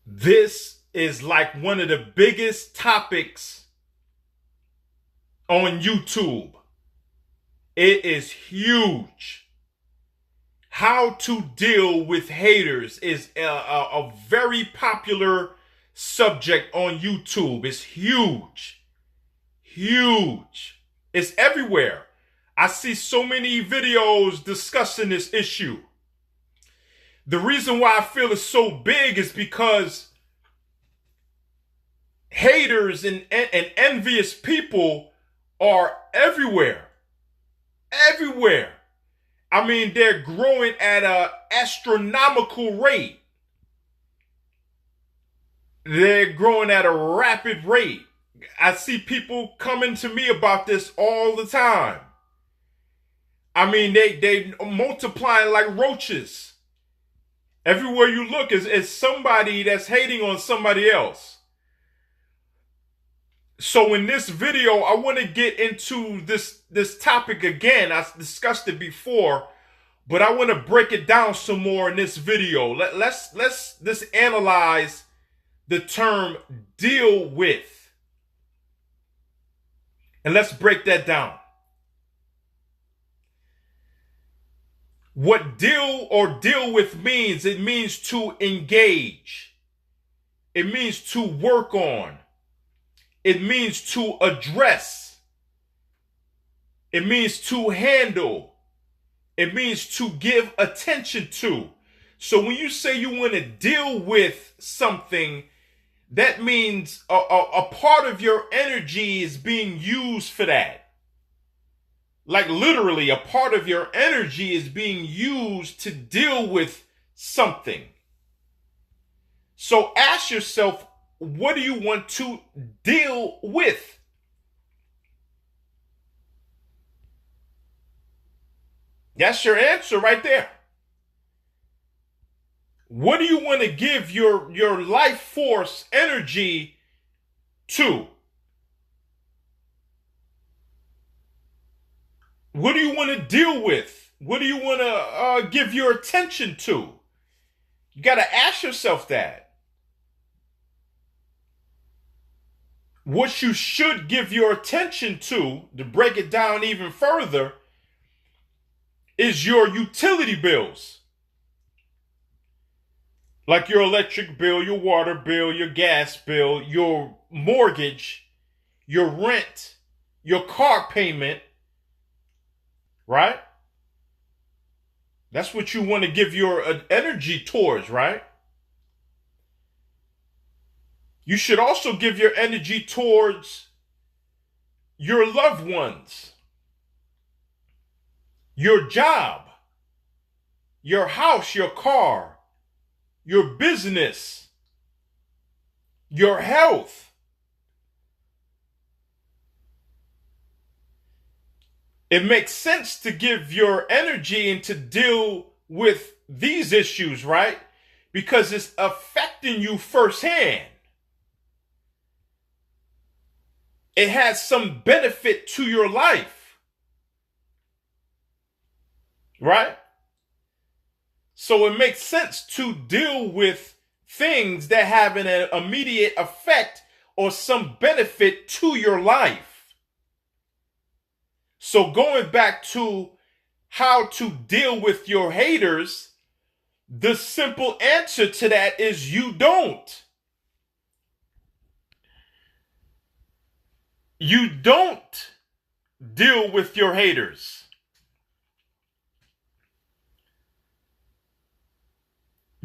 This is like one of the biggest topics on YouTube. It is huge. How to deal with haters is a very popular subject on YouTube. It's huge. Huge. It's everywhere. I see so many videos discussing this issue. The reason why I feel it's so big is because haters and envious people are everywhere. Everywhere. I mean, they're growing at an astronomical rate. They're growing at a rapid rate. I see people coming to me about this all the time. I mean, they multiplying like roaches. Everywhere you look is somebody that's hating on somebody else. So in this video, I want to get into this topic again. I discussed it before, but I want to break it down some more in this video. Let's just analyze the term deal with. And let's break that down. What deal with means, it means to engage. It means to work on. It means to address. It means to handle. It means to give attention to. So when you say you want to deal with something, that means a part of your energy is being used for that. Like literally, a part of your energy is being used to deal with something. So ask yourself, what do you want to deal with? That's your answer right there. What do you want to give your life force energy to? What do you want to deal with? What do you want to give your attention to? You got to ask yourself that. What you should give your attention to break it down even further, is your utility bills. Like your electric bill, your water bill, your gas bill, your mortgage, your rent, your car payment, right? That's what you want to give your energy towards, right? You should also give your energy towards your loved ones, your job, your house, your car, your business, your health. It makes sense to give your energy and to deal with these issues, right? Because it's affecting you firsthand. It has some benefit to your life, right? So it makes sense to deal with things that have an immediate effect or some benefit to your life. So going back to how to deal with your haters, the simple answer to that is you don't. You don't deal with your haters.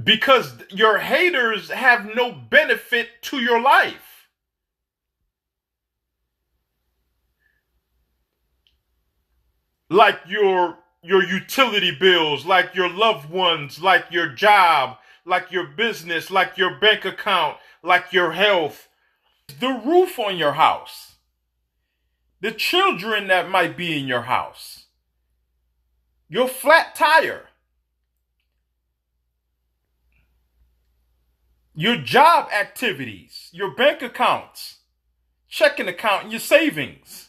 Because your haters have no benefit to your life. Like your utility bills, like your loved ones, like your job, like your business, like your bank account, like your health, the roof on your house, the children that might be in your house, your flat tire, your job activities, your bank accounts, checking account, and your savings.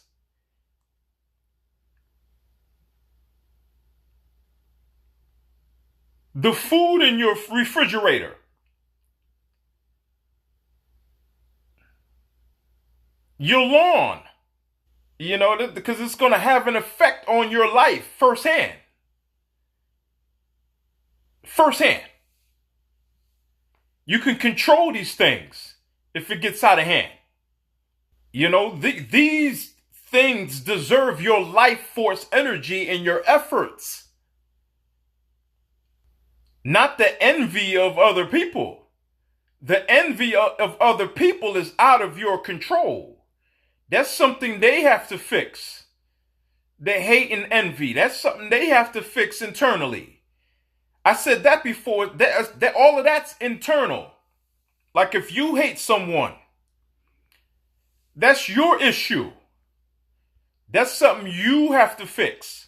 The food in your refrigerator. your lawn. Because it's going to have an effect on your life firsthand. Firsthand. You can control these things if it gets out of hand. These things deserve your life force energy and your efforts. Not the envy of other people. The envy of other people is out of your control. That's something they have to fix. The hate and envy, that's something they have to fix internally. I said that before, that all of that's internal. Like if you hate someone, that's your issue. That's something you have to fix.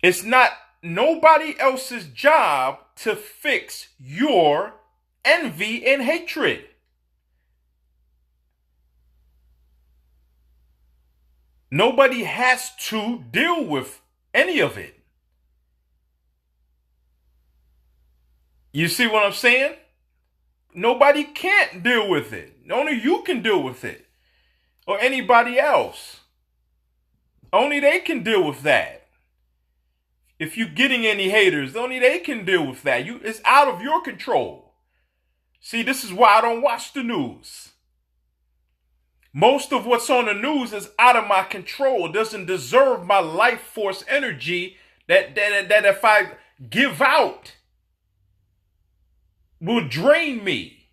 It's not nobody else's job to fix your envy and hatred. Nobody has to deal with any of it. You see what I'm saying? Nobody can't deal with it. Only you can deal with it. Or anybody else. Only they can deal with that. If you're getting any haters, only they can deal with that. It's out of your control. See, this is why I don't watch the news. Most of what's on the news is out of my control. It doesn't deserve my life force energy that if I give out will drain me.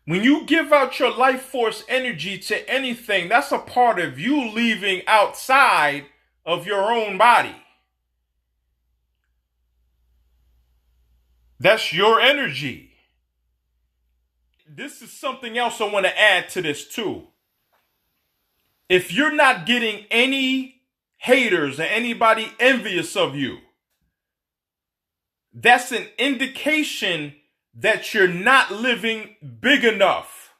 When you give out your life force energy to anything, that's a part of you leaving outside of your own body. That's your energy. This is something else I want to add to this too. If you're not getting any haters or anybody envious of you, that's an indication that you're not living big enough.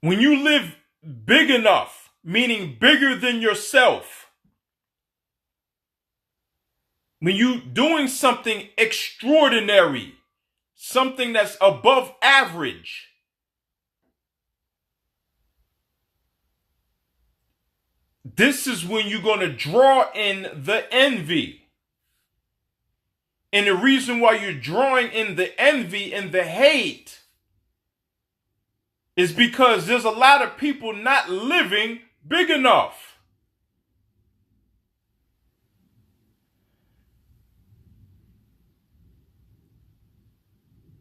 When you live big enough, meaning bigger than yourself, when you're doing something extraordinary, something that's above average, this is when you're going to draw in the envy. And the reason why you're drawing in the envy and the hate is because there's a lot of people not living big enough.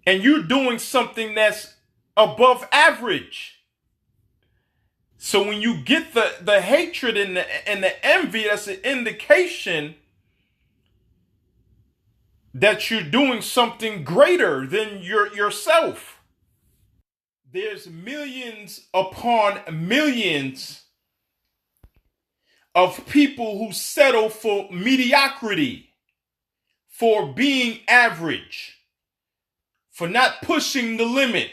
And you're doing something that's above average. So when you get the hatred and the envy, that's an indication that you're doing something greater than yourself. There's millions upon millions of people who settle for mediocrity, for being average, for not pushing the limit,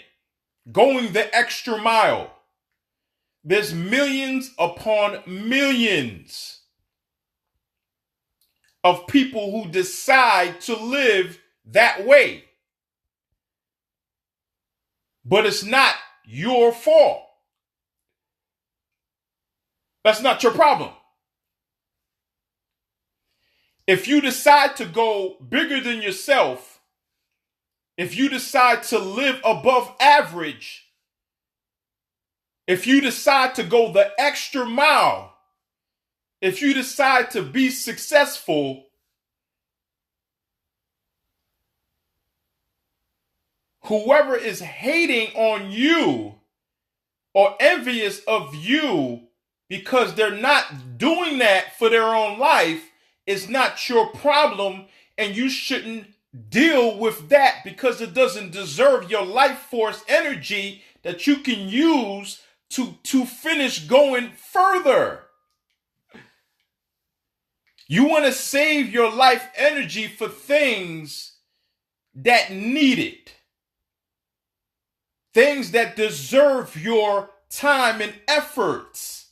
going the extra mile. There's millions upon millions of people who decide to live that way. But it's not your fault. That's not your problem. If you decide to go bigger than yourself, if you decide to live above average, if you decide to go the extra mile, if you decide to be successful, whoever is hating on you or envious of you because they're not doing that for their own life is not your problem, and you shouldn't deal with that because it doesn't deserve your life force energy that you can use to finish going further. You want to save your life energy for things that need it. Things that deserve your time and efforts.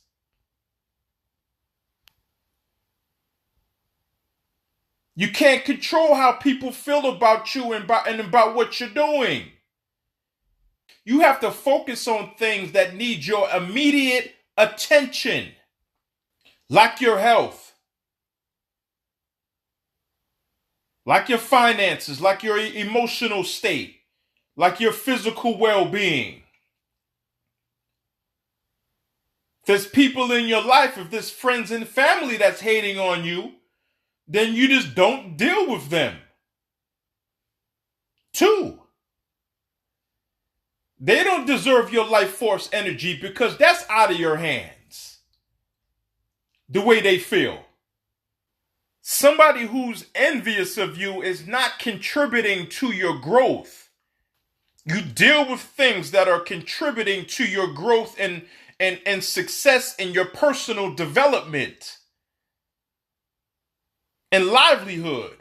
You can't control how people feel about you and about what you're doing. You have to focus on things that need your immediate attention, like your health, like your finances, like your emotional state, like your physical well-being. If there's people in your life, if there's friends and family that's hating on you, then you just don't deal with them. 2, they don't deserve your life force energy because that's out of your hands. The way they feel. Somebody who's envious of you is not contributing to your growth. You deal with things that are contributing to your growth and success in your personal development and livelihood.